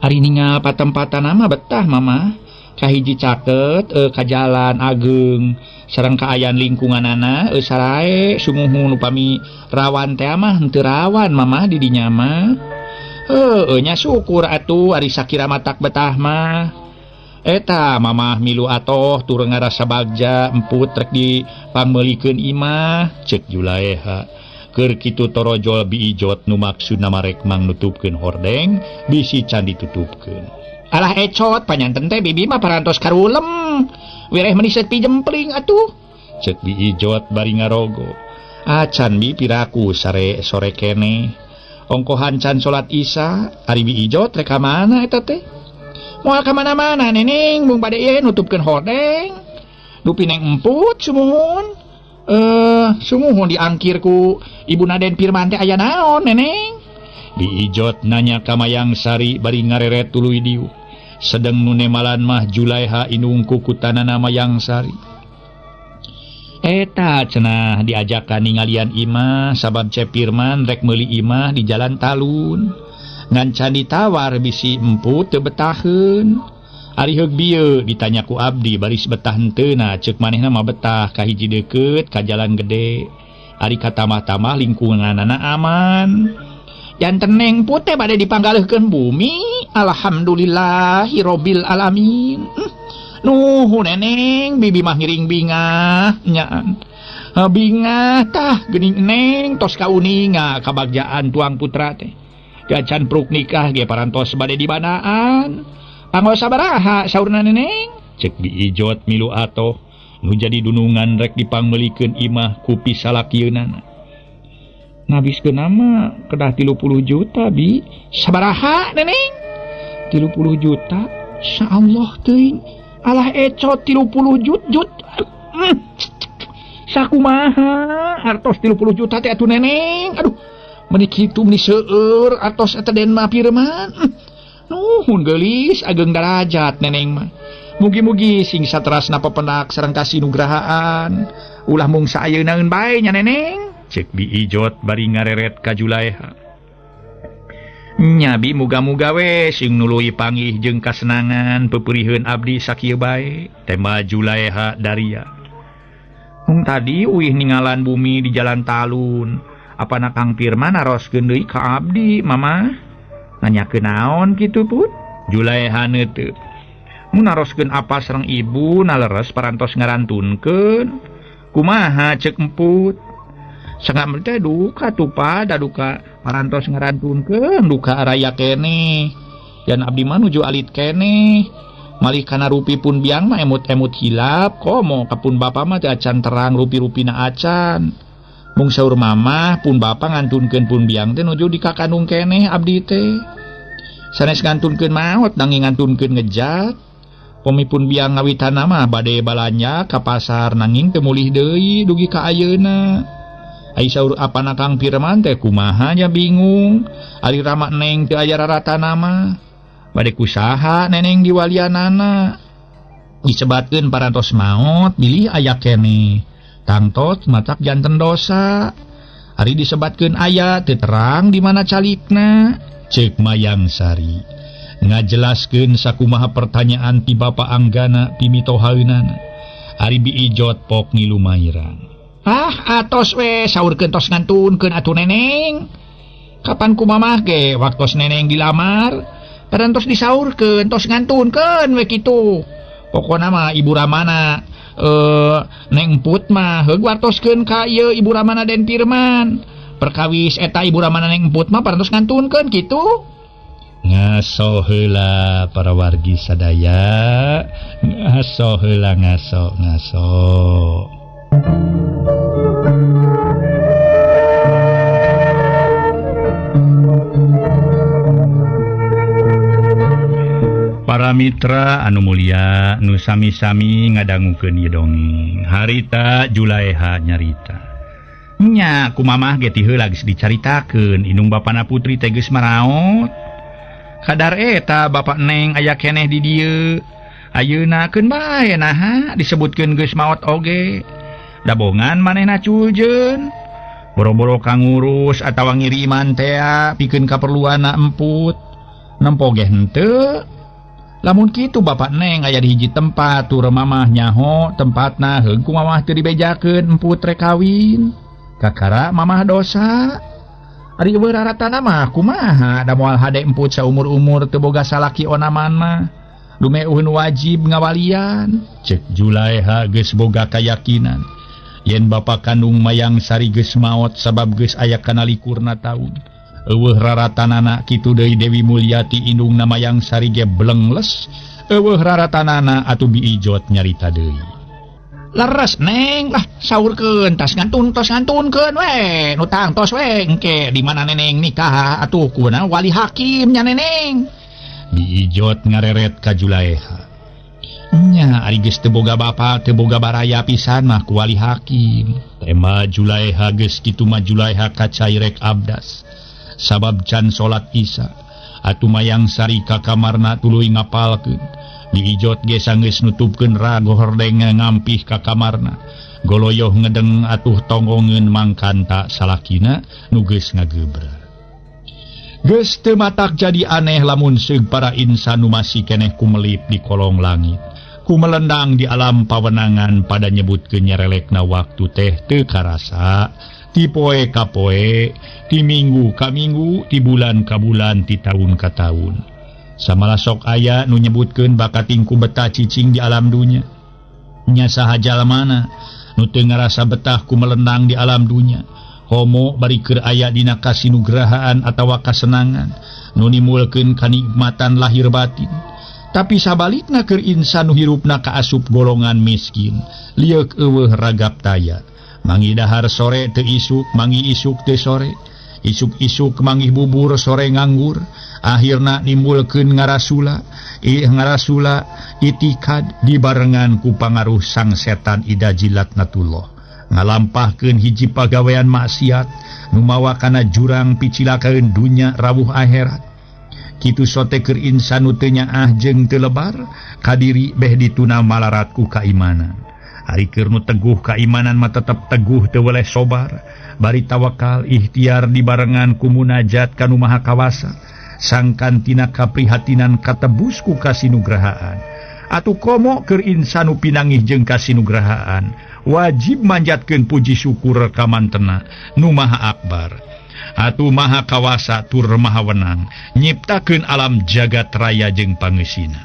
Ari ningal patempatanna mah betah mama kahiji caket ka jalan ageung sareng kaayaan lingkunganana sarae sumuhun upami rawan teh mah henteu rawan mama di dinya mah. Nya syukur atuh ari sakira matak betah mah. Eta mamah milu atoh tur ngarasa bagja emput rek dipangmeulikeun imah. Ceuk Julaiha keur kitu torojol biijot nu maksudna marek mang nutupkeun hordeng bisi can ditutupkeun. Alah ecot panyanten teh bibi mah parantos karulem wireh meniset pijempling atuh. Ceuk biijot bari ngarogo. Acan bi piraku sare sore kene ongkohan can salat Isya ari biijot rek ka mana eta teh? Moal ka mana-mana neneng mung bade ieu nutupkeun hordeng. Dupi neng emput sumuhun. Sumuhun diangkir ku Ibu Naden Firman teh aya naon neneng? Biijot nanya ka Mayang Sari bari ngareret tuluy diu. Sedeng nu nemalan mah Julaiha inung ku kutanana Mayang Sari. Eta cenah diajakan ningalian imah sabab Cepirman rek meuli imah di Jalan Talun. Ngan can ditawar bisi emput teu betaheun. Ari heug bieu ditanya ku abdi baris betah henteuna ceuk manehna mah betah ka hiji deukeut ka jalan gede. Ari katamah-tamah lingkunganana aman. Janten neng putih bade dipanggaleuhkeun bumi. Alhamdulillahirabbil alamin. Nuhun neneng bibi mah ngiring bingah nyaan. Bingah tah geuning neng tos kauninga kabagjaan tuang putra teh. Gacan pruk nikah ge parantos bade dibanaan. Pangos sabaraha saurna neneng? Ceuk biijot milu atoh nu jadi dunungan rek dipangmeulikeun imah ku pisalakieunana. Ngabiskeun nama kedah 30 juta bi. Sabaraha neneng? 30 juta. Insyaallah teuing. Alah ecot 30 jut. Sakumaha artos 30 juta teh atuh neneng. Aduh. Meuni kitu meuni seueur atos eta Den mah Firman. Nuhun geulis ageng darajat neneng mah. Mugi-mugi sing saterasna pepenak sareng kasinugrahaan. Ulah mung saeyeuna bae nya neneng. Ceuk biijot bari ngareret ka Julaiha. Nya bi muga-muga we sing nuluy panggih jeung kasenangan pepeurieun abdi sakieu bae. Tema Julaiha Daria. Mung tadi uih ningalan bumi di Jalan Talun. Apana Kang Firman naroskeun deui ka abdi mama? Nanyakeun naon kitu put? Julaiha neuteut. Mun naroskeun apa sareng ibu naleres parantos ngarantunkeun. Kumaha ceuk emput? Sangam teh duka tupa da duka parantos ngarantunkeun duka raya kene. Yan abdi mah nuju alit kene. Malih kana rupi pun biang mah emut-emut hilap komo kapun bapa mah teu acan terang rupi-rupina acan. Mung saur mamah pun bapa ngantunkeun pun biang teh nuju dikakandung keneh abdi teh. Sanes ngantunkeun maot nanging ngantunkeun ngejat. Pemipun biang ngawitana mah bade balanja ka pasar nanging teu mulih deui dugi ka ayeuna. Ai saur apana Kang Firman teh kumaha nya bingung. Ari rama neng teu aya raratana mah. Bade kusaha neneng diwalianana. Disebatkeun parantos maot bilih aya keneh. Tangtot matak janten dosa. Ari disebatkeun aya teu terang di mana calitna. Ceuk Mayang Sari ngajelaskeun sakumaha pertanyaan ti bapa anggana pimitohaeunana. Ari biijot pok ngilu mairang. Atos we saurkeun tos ngantunkeun atuh neneng. Kapan kumamah ge waktos neneng dilamar parantos disaurkeun tos ngantunkeun we kitu. Pokona mah Ibu Ramana Neng Emput mah heug wartoskeun ka ieu Ibu Ramana Den Firman. Perkawis eta Ibu Ramana Neng Emput mah parantos ngantunkeun kitu. Ngaso heula para wargi sadaya, ngaso heula ngaso. Para mitra anu mulia nu sami-sami ngadangukeun ieu dongeng. Harita Julaiha nyarita. Nya kumamah ge ti heula geus dicaritakeun inung bapana putri teh geus maraot. Kadar eta bapak Neng aya keneh di dieu. Ayeuna keun bae naha disebutkeun geus maot oge. Dabongan manehna culjeun. Boro-boro kangurus atawa ngiriman teh pikeun kaperluanna Emput. Nempo ge henteu. Lamun kitu bapak Neng aya di hiji tempat tur mamah nyaho tempatna heung ku mamah teu dibejakeun Emput rek kawin. Kakara mamah dosa. Ari beuraratana mah kumaha da moal hade Emput saumur-umur teu boga salaki onaman mah. Dumeueun wajib ngawalian. Cek Julaiha geus boga kayakinan yen bapa kandung Mayang Sari geus maot sabab geus aya kana likurna taun. Eueuh raratanana kitu deui Dewi Mulyati indungna Mayang Sari ge blengles. Eueuh raratanana atuh biijot nyarita deui. Leres Neng lah saurkeun tos ngantunkeun we nu tang tos we engke di mana neneng nikah atuh kunaon wali hakim nya neneng. Biijot ngareret ka Julaiha. Nya ari geus teu boga bapa teu boga baraya pisan mah ku wali hakim. Tema Julaiha geus kitu mah Julaiha kacai rek abdas. Sabab can salat Isya atuh Mayang Sari ka kamarna tuluy ngapalkeun. Diijot ge sanggeus nutupkeun rago hordeng ngampih ka kamarna. Goloyoh ngedeng atuh tongongeun mangkanta salakina nu geus ngagebra. Geus teu matak jadi aneh lamun seug para insan nu masih keneh kumelip di kolong langit. Kumelendang di alam pawenangan pada nyebutkeun nyarelekna waktu teh teu karasa. Ti poe ka poe, ti minggu ka minggu, ti bulan ka bulan, ti taun ka taun. Samala sok aya nu nyebutkeun bakating ku betah cicing di alam dunya. Nya saha jalmana nu teu ngarasa betah ku melendang di alam dunya. Homo bari keur aya dina kasinugrahaan atawa kasenangan nu nimulkeun kanikmatan lahir batin. Tapi sabalikna keur insan nu hirupna kaasup golongan miskin, lieuk eueuh ragap taya. Mangi dahar sore teu isuk, mangi isuk teu sore. Isuk-isuk manggih bubur sore nganggur. Akhirna nimbulkeun ngarasula itikad dibarengan ku pangaruh sang setan ida jilatnatullah. Ngalampahkeun hiji pagawean maksiat nu mawa kana jurang picilakaeun dunya rawuh akhirat. Kitu sote keur insan nu teu nyaah jeung teu lebar kadiri beh dituna malarat ku kaimanan. Ari keur nu teguh kaimanan mah tetep teguh teu weleh sobar. Bari tawakal ikhtiar dibarengan ku munajat ka Nu Maha Kawasa. Sangkan tina kaprihatinan katebus ku kasinugrahaan. Atuh komo keur insan nu pinangih jeung kasinugrahaan wajib manjatkeun puji syukur ka mantena Nu Maha Akbar. Atuh Maha Kawasa tur Maha Wenang nyiptakeun alam jagat raya jeung pangeusina.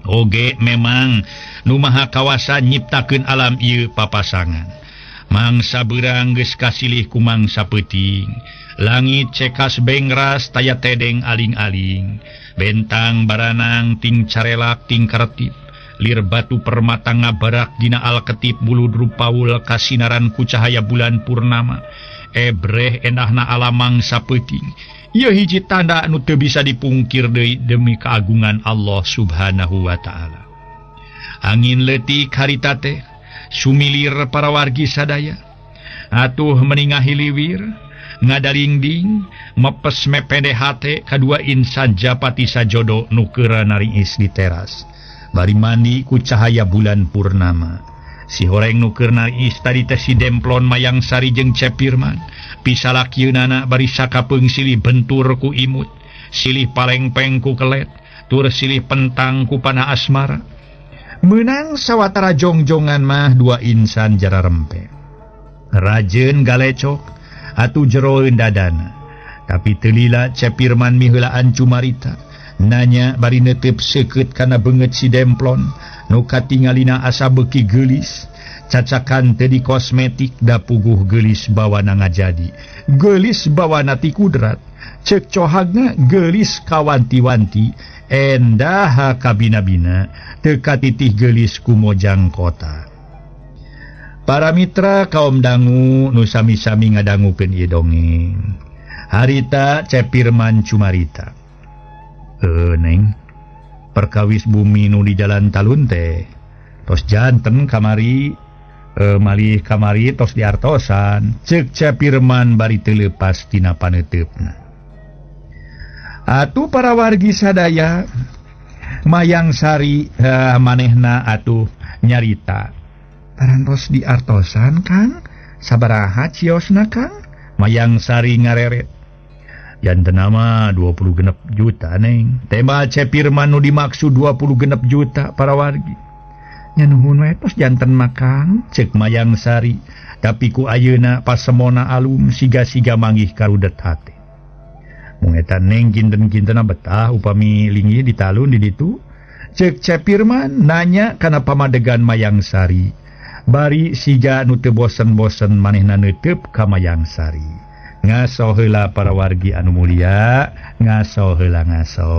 Oge memang Nu Maha Kawasa nyiptakeun alam ieu papasangan. Mangsa beurang geus kasilih ku mangsa peuting. Langit cekas bengras taya tedeng aling-aling. Bentang baranang ting carelak ting karetip. Lir batu permata ngabarak dina alketip buludru paul kasinaran ku cahaya bulan purnama. Ebreh endahna alam mangsa peuting. Ieu hiji tanda anu teu bisa dipungkir deui demi keagungan Allah Subhanahu wa taala. Angin leutik harita teh sumilir para wargi sadaya. Atuh meningahi liwir ngadalingding mepes mepede hate kadua insan japati sajodo nu keura nariis di teras. Bari mandi ku cahaya bulan purnama. Si horeng nu keur nariis tadi teh si Demplon Mayang Sari jeung Cepirman. Pisalakieunana bari sakapeung silih bentur ku imut, silih palengpeng ku kelet, tur silih pentang ku panah asmara. Menang sawatara jongjongan mah dua insan jara rempe. Rajen galecok atuh jero dadana. Tapi telila Cepirman miheulaan Cumarita. Nanya bari netep seukeut kana beungeut si demplon nu katingalina asa beuki geulis. Cacakan teu di kosmetik da puguh geulis bawana ngajadi. Geulis bawana ti kudrat. Ceuk cohagna geulis kawanti-wanti. Endah kabina-bina teu katitih geulis ku mojang kota. Para mitra kaum dangu nu sami-sami ngadangukeun ieu dongeng. Harita Cepirman Cumarita. Neng, perkawis bumi nu di jalan talun teh tos janten kamari, malih kamari tos diartosan. Ceuk Cepirman bari teu leupas tina paneuteupna. Atuh para wargi sadaya, Mayang Sari manehna atuh nyarita. Parantos diartosan Kang, sabaraha ciosna Kang? Mayang Sari ngareret. Janten nama 20 juta neng. Tema Cepirman nu dimaksud 20 juta para wargi. Nya nuhun we tos janten makang, ceuk Mayang Sari. Tapi ku ayeuna pasemona alum siga-siga manggih karudet hate. Mung eta neng kinten-kintena betah upami linggih di talun di ditu. Ceuk Cepirman nanya kana pamadegan Mayang Sari. Bari siga nu teu bosen-bosen manehna neuteup ka Mayang Sari. Ngaso heula para wargi anu mulia, ngaso heula ngaso.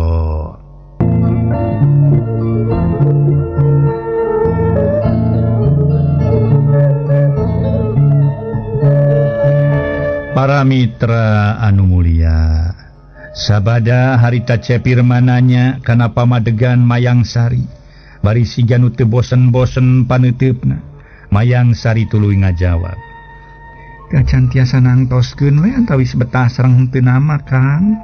Para mitra anu mulia, sabada harita Cepirman nanya kana pamadegan Mayang Sari. Bari siga nu teu bosen-bosen paneuteupna. Mayang Sari tuluy ngajawab. Acan tiasa nangtoskeun we antawis betah sareng henteu nama Kang.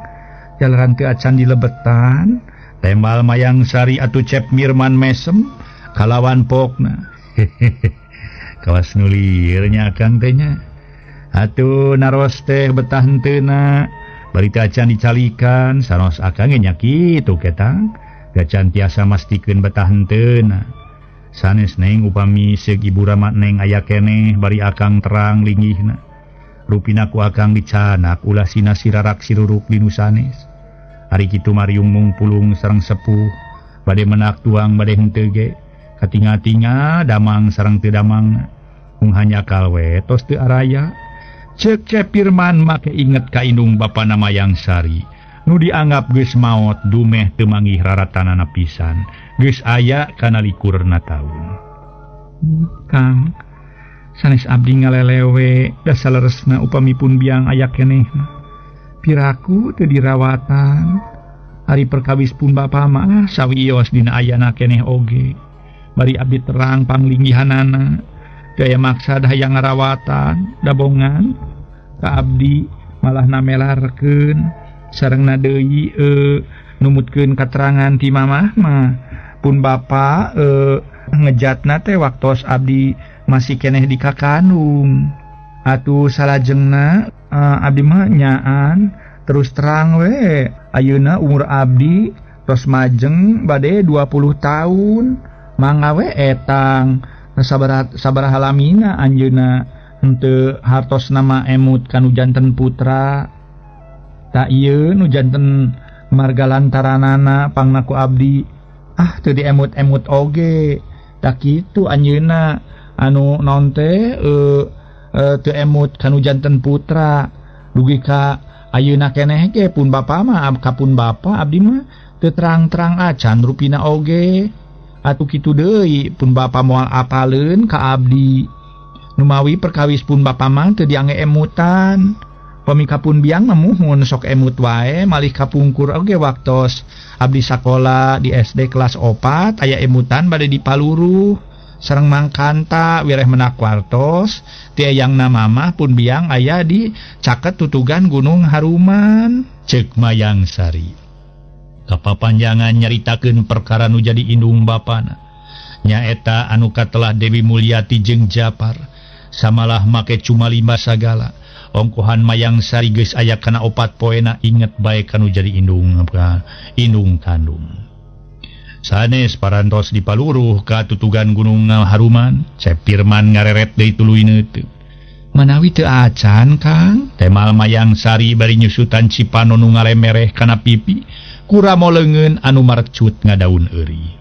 Jalaran teu acan dilebetan. Tembal Mayang Sari atuh Cepirman mesem kalawan pokna. Kawas nulir nya Kang teh nya. Atuh naros teh betah henteuna bari teu acan dicalikan saros Akang nya kitu ketang. Gacan tiasa mastikeun betah henteuna. Sanes neng upami seug ibu ramat neng aya keneh bari Akang terang linggihna. Rupina ku Akang dicanak ulah sina sirarak siruruk dinu sanes. Ari kitu Mariung mungpulung sareng sepuh bade menak tuang bade henteu ge. Katinga-tinga damang sareng teu damang. Mung hanya kalwe tos teu araya. Ceuk Cepirman make inget ka indung bapana Mayang Sari. Nu dianggap geus maot dumeh teu manggih raratanana pisan. Geus aya kana likurna taun. Kang, sanes abdi ngalelewe da saleresna upamipun biang aya kenehna. Piraku teu dirawatan. Ari perkawis pun bapa mah sawios dina ayana keneh oge. Bari abdi terang panglinggihanana. Daya maksad hayang ngarawatan, dabongan ka abdi malah namelarkeun. Sarengna deui numutkeun katerangan ti mamah mah pun bapa ngejatna teh waktos abdi masih keneh di Kakandung. Atuh salajengna abdi mah nyaan terus terang we ayeuna umur abdi tos majeng bade 20 tahun. Mangga we etang sabaraha lamina anjeunna henteu hartos nama emut kanu janten putra. Tak ieu nu janten marga lantaranana pangnaku abdi teu diemut-emut oge. Tak kitu anjeunna anu naon teh teu emut kanu janten putra. Dugi ka ayeuna keneh ge pun bapa mah kapun bapa abdi mah teu terang-terang acan rupina oge. Atuh kitu deui pun bapa moal apaleun ka abdi. Numawi perkawis pun bapa mah teu diangge emutan. Pamikapun biang namuhun sok emut wae malih kapungkur oge waktos abdi sakola di SD kelas 4 aya emutan bade di Paluruh sareng mangkanta wireh menak wartos ti eyangna mamah pun biang aya di caket tutugan Gunung Haruman. Ceuk Mayang Sari kapapanjangan nyaritakeun perkara nu jadi indung bapana nyaeta anu katelah Dewi Mulyati jeung Japar samalah make cuma 5 sagala. Ongkohan Mayang Sari geus aya kana 4 poena inget bae kanu jadi indung kandung. Sanes parantos di Paluruh ka tutugan Gunung Haruman, Cepirman ngareret deui tuluy neuteuk. Manawi teu acan Kang temal Mayang Sari bari nyusutan Cipano nu ngalemereh kana pipi kuramo leungeun anu marcut ngadaun euri.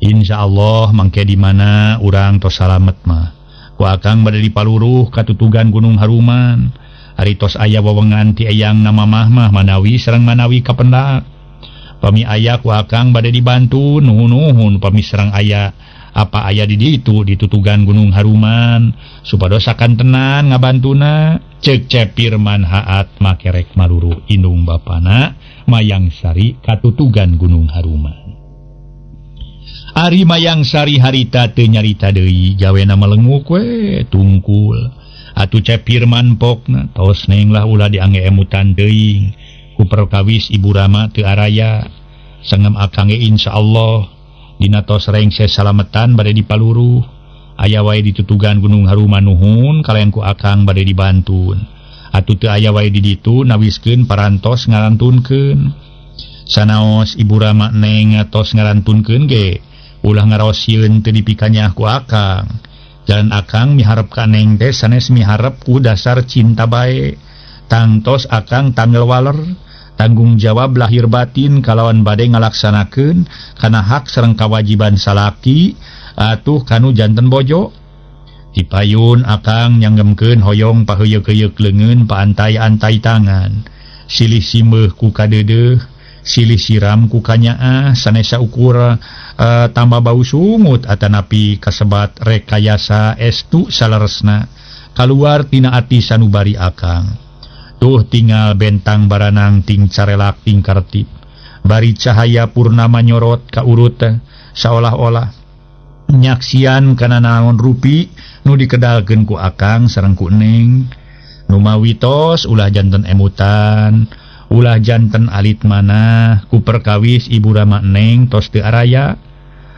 Insyaallah mangke di mana urang tos salamet mah ku akang bade di paluruh katutugan Gunung Haruman ari tos aya wewengan ti eyang na mamah mah manawi sareng manawi kapendak pami aya ku akang bade dibantu nuhun-nuhun pami sareng aya apa aya di ditu di tutugan Gunung Haruman supados akan tenan ngabantuna ceuk Cepirman Haat makerek maluruh indung bapana Mayang Sari katutugan Gunung Haruman. Ari Mayang Sari harita teu nyarita deui gawena melenguk we tungkul atuh Cepirman pokna tos neng lah ulah diangge emutan teuing ku perkawis Ibu Rama teu araya sangem akang ge insyaallah dina tos rengse salametan bade dipaluruh aya wae di tutugan Gunung Haruman nuhun kalayan ku akang bade dibantun atuh teu aya wae di ditu nawiskeun parantos ngarantunkeun sanaos Ibu Rama neng tos ngarantunkeun ge ulah ngarosieun teu dipikanya ku akang jalan akang miharep ka neng teh sanes miharep ku dasar cinta bae tangtos akang tanggal waler tanggung jawab lahir batin kalawan bade ngalaksanakeun kana hak sareng kawajiban salaki atuh kanu janten bojo dipayun akang nyanggemkeun hoyong paheuyeuh-heuyeuk leungeun paantai-antai tangan silih simbeuh ku kadeudeuh silih siram ku kanyaah sanesa ukur tambah bau sungut atanapi kasebat rekayasa estu saleresna kaluar tina ati sanubari akang. Tuh tinggal bentang baranang ting carelak ting kartip bari cahaya purnama nyorot ka urut saolah-olah nyaksian kana naon rupi nu dikedalkeun ku akang sareng ku neng nu mawitos ulah janten emutan ulah janten alit manah ku perkawis Ibu Rama neng tos teu araya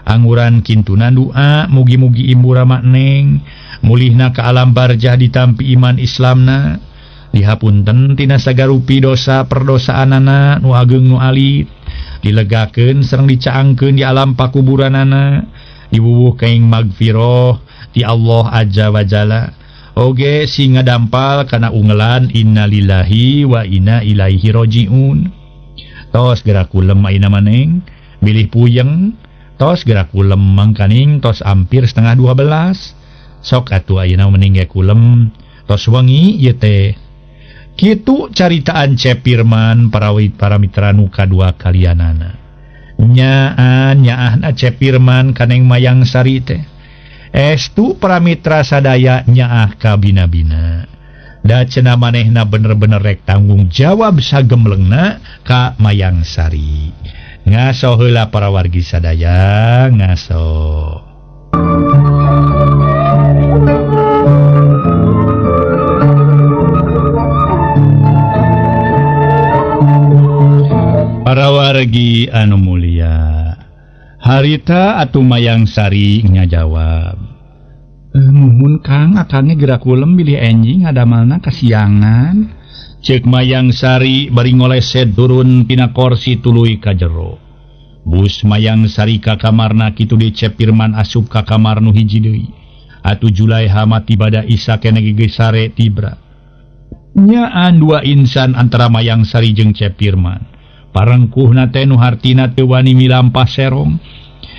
anguran kintunan doa mugi-mugi Ibu Rama neng mulihna ka alam barjah ditampi iman Islamna dihapunten tina sagarupi dosa perdosaanana nu ageng nu alit dilegakeun sareng dicaangkeun di alam pakuburanana diwuwuh kaing magfirah ti Allah azza wa jalla oge sing ngadampal kana ungelan innalillahi wa inna ilaihi rajiun tos gerak kulem ayeuna maneng bilih puyeng tos gerak kulem mangkaning tos ampir setengah 12 sok atuh ayeuna mending ge kulem tos wengi ieu teh kitu caritaan Cepirman para mitra nu kadua kalianana nyaahna Cepirman kaneng Mayang Sari teh estu para mitra sadaya nyaah ka bina-bina da cenah manehna bener-bener rek tanggung jawab sagemlengna ka Mayang Sari ngaso heula para wargi sadaya ngaso. Para wargi anu mulia harita atuh Mayang Sari ngajawab nuhun Kang akange gerak ulem bilih enjing ngadamalna kasiangan ceuk Mayang Sari bari ngoleset turun tina kursi tuluy ka jero bus Mayang Sari ka kamarna kitu di Cepirman asup ka kamar nu hiji deui atuh Julaiha mati bada Isa keneh geus sare tibra nyaan dua insan antara Mayang Sari jeung Cepirman parengkuhna teh nu hartina teu wani milampah serong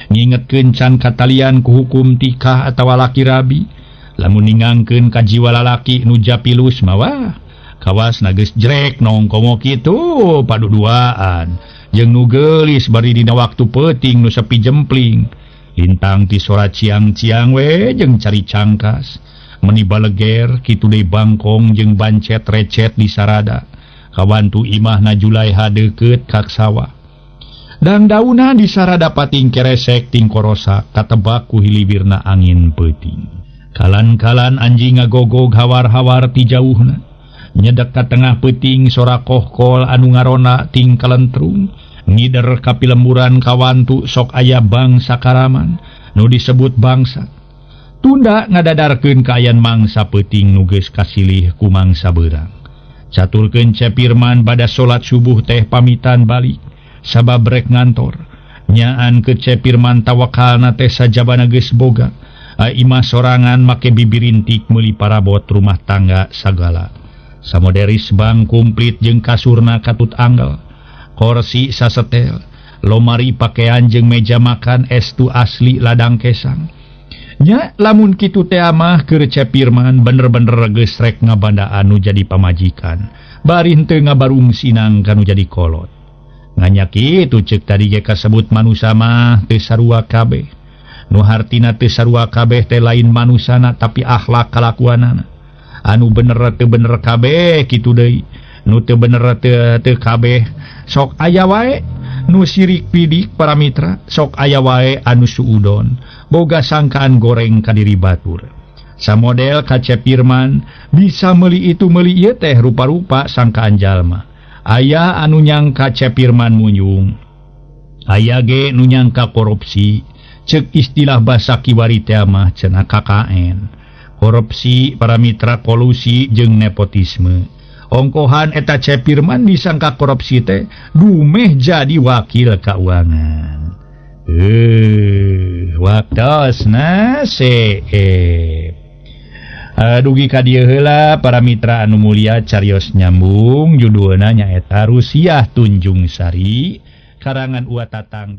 ngingetkeun can katalian ku hukum tikah atawa laki rabi lamun ningangkeun ka jiwa lalaki nu japilus mawah kawasna geus jrek nongkomo kitu paduduaan jeung nu geulis bari dina waktu peuting nu sepi jempling lintang ti sorat ciang-ciang we jeung cari cangkas meni baleger kitu deui bangkong jeung bancet recet di sarada kawantu imahna Julaiha deukeut ka sawah dan dauna di sarada pating keresek ting korosa katebak ku hilibirna angin peuting kalan-kalan anjing ngagogog hawar-hawar ti jauhna nyedek ka tengah peuting sora kohkol anu ngarona ting kalentrung ngider ka pilemburan kawantu sok aya bangsa karaman nu disebut bangsa tunda ngadadarkeun ka ayan mangsa peuting nu geus kasilih ku mangsa beurang caturkeun Cepirman pada salat subuh teh pamitan balik sabab rek ngantor nyaan ke Cepirman tawakalna teh sajabana geus boga Imah sorangan make bibirintik meuli parabot rumah tangga sagala. Samoderis bang kumplit jeung kasurna katut anggel, kursi sasetel, lomari pakaian jeung meja makan estu asli ladang kesang. Nya lamun kitu teh mah keur Cepirman bener-bener geus rek ngabanda anu jadi pamajikan, bari henteu ngabarung sinang kanu jadi kolot. Nganya kitu ceuk tadi ge kasebut manusa mah teu sarua kabeh. Nu hartina teu sarua kabeh teh lain manusana tapi akhlak kalakuanana. Anu bener teu bener kabeh kitu deui. Nu teu bener teu kabeh sok aya wae nu sirik pidik para mitra, sok aya wae anu suudon boga sangkaan goreng ka diri batur. Samodel ka Cepirman bisa meuli itu meuli ieu teh rupa-rupa sangkaan jalma. Aya anu nyangka Cepirman munyung, aya ge nu nyangka korupsi, ceuk istilah basa kiwari teh mah cenah KKN. Korupsi para mitra, kolusi jeung nepotisme. Ongkohan eta Cepirman disangka korupsi teh dumeh jadi wakil keuangan. Waktosna seep. Dugi ka dieu heula para mitra anu mulia carios nyambung judulna nyaeta Rusiah Tunjung Sari karangan Uwa Tatang.